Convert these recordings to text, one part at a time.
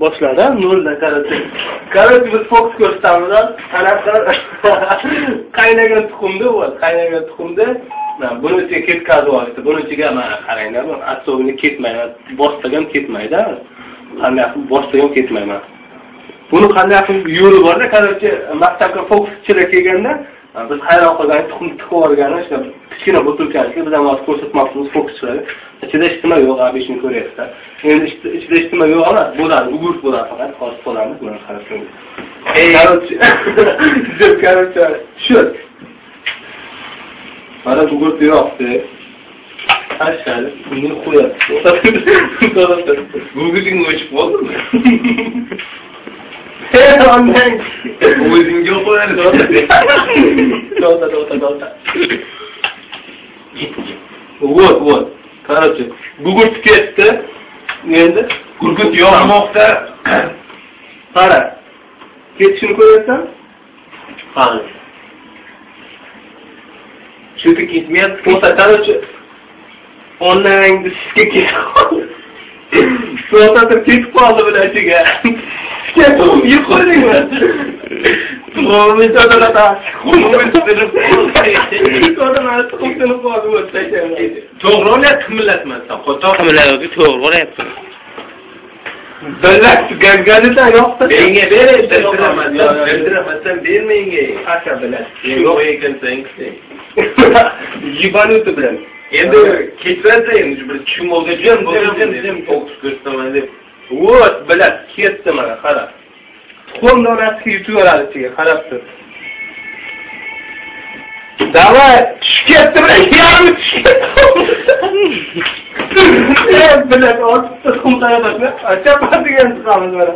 Boshladi, noldan qarasa. Qarasa biz fokus ko'rsatamiz. Qanaqa qaynagan tuxumda bor, qaynagan tuxumda buni ichiga ketkazib olishdi. Buni ichiga mana qaranglar, asovini ketmayman. Bostirgan ketmaydi. Qanday qilib bostirgan ketmayman. Buni qanday qilib yo'li bor-da, qarasa maktabga fokus ichida kelganda biz hayron qolgan tuxum tiqib olgani o'sha kichkina butilkasiga biz ham hozir ko'rsatmoqchimiz fokuschilarga. Ichida hech nima yo'q, abishni ko'ryapsizlar. Endi ichida hech nima yo'q emas, bo'ladi, ugurt bo'ladi faqat, hozir qo'lamiz, buni qarab ko'ring. Короче, shu. Mana ugurt yo'qdi. Aşağıda bunu qo'yapti. Gugurting o'chib qoldimi? Ondan o'zingga qo'yadi. Dota. Вот. Короче, gugurt ketdi. Endi gugurt yo'qmoqda. Qara. Ketishini ko'ryapsan? Qara. Что-то ketmayapti. Короче, ondan sizga ketib qoldi. So'tatir ketib qoldi bilan ichiga. Ketib yiqoldingmi? To'g'ri to'g'ri. To'g'ri o'ylayapti millatman. Qo'toq millatga to'g'ri o'ylayapti. Billat gazgazdan yo'qsa menga bildiraman bermenga. Qasha bilan. Yo'q ekansang. Yibanuti bilan. Endi ketsa endi bir tushunmovga jim bo'lgan fokus ko'rsataman deb. Вот, bilat, ketdi mana, qara. Tuxum donasiga yutib yoradi ichiga, qarab tur. Davay, tushib ketdi bilan, yarmi tushib ketdi. Bilat, otib tuxum qarabasini, chapa degan chiqamiz mana.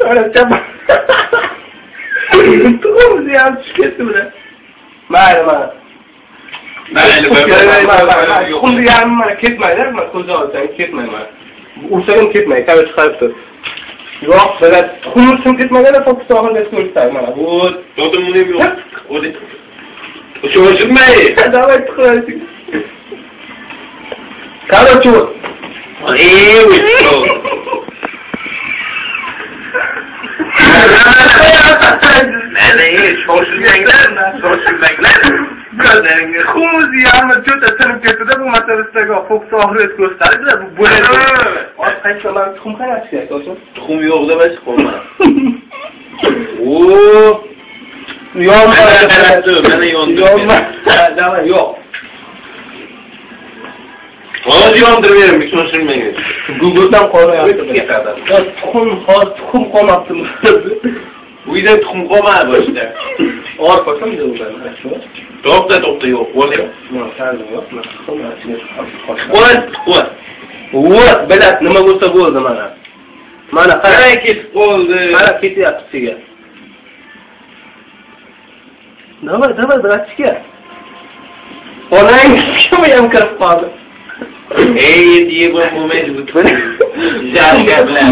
Mana chapa. Tuxum yarmi tushib ketdi bilan. Mana. Tuxumni yarmi mana ketmaydi, mana ko'za olsang ketmayman. Ursagim ketmaydi, kabi chiqarib tur. Yo'q, bilat, tuxum uchun ketmaganda fokus oxirga ko'rsatay mana. Bu to'timni yo'q. O'zi. O'chirmay. Davay tuxum. Короче, shoshilmanglar. Bilaringga xumuzi yarmi cho'ta tinib ketdi-da bu masaladagi fokus oxirga ko'rsatadi. Bu bo'ladi. Hozir qaytaman tuxum qarab kerak, o'sha. Tuxum yo'q deb qo'yma. Oo. Mana yondi. Davay, yo'q. Hozir yondirib bering, shoshilmang. Google'dan qo'yayapti. Tuxum qolmabdimi? Uyda tuxum qolmadi boshda. Orqasam deyman. To'xta yo'q, bo'ldi. Yo'q, sandi yo'q. Qo'y. Вот, bilat, nima bo'lsa bo'ldi mana. Mana qarang ketib qoldi. Mana ketyapti ichiga. Davay, bilatga. Onang kim ham kirib qoldi? Endi yeb bo'lmaydi bu tun. Jarga bilan.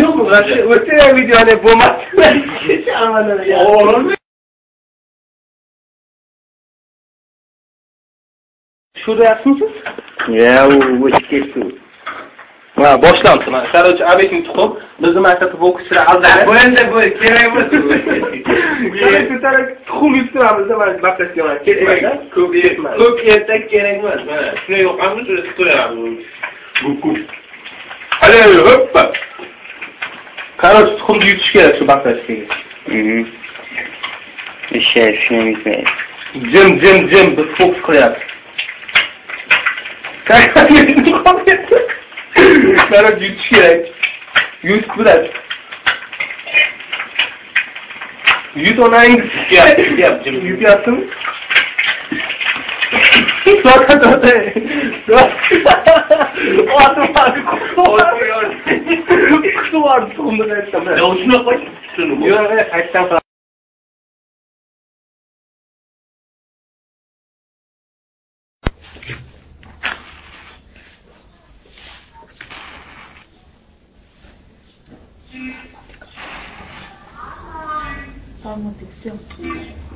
O'sha videoni bo'lmadi. O'g'lim. Şurada yapsınız? Ya o ketdi. Ha, boshlanibdi mana. Короче, abekni tuxum bizni maktabda fokuschilar aldadi. Bu endi bu kerak bo'lsa. Ko'tarib tuxum yuttiramiz mana maktabga mana. Ketmaydi. Ko'p ertak kerak emas. Mana shuni yo'qamiz, shuni tutiramiz. Hadi hoppa. Короче, tuxumni yutish kerak shu maktabga. Shuni yutmaydi. Jim biz fokus qilyapmiz. Qarab yutish kerak. Yutib bilat. Yut onang. Yutyaptimi? To'xta. Qutib tuxumni aytsam. Shuni qo'y. Yo'q, qaytdan Все.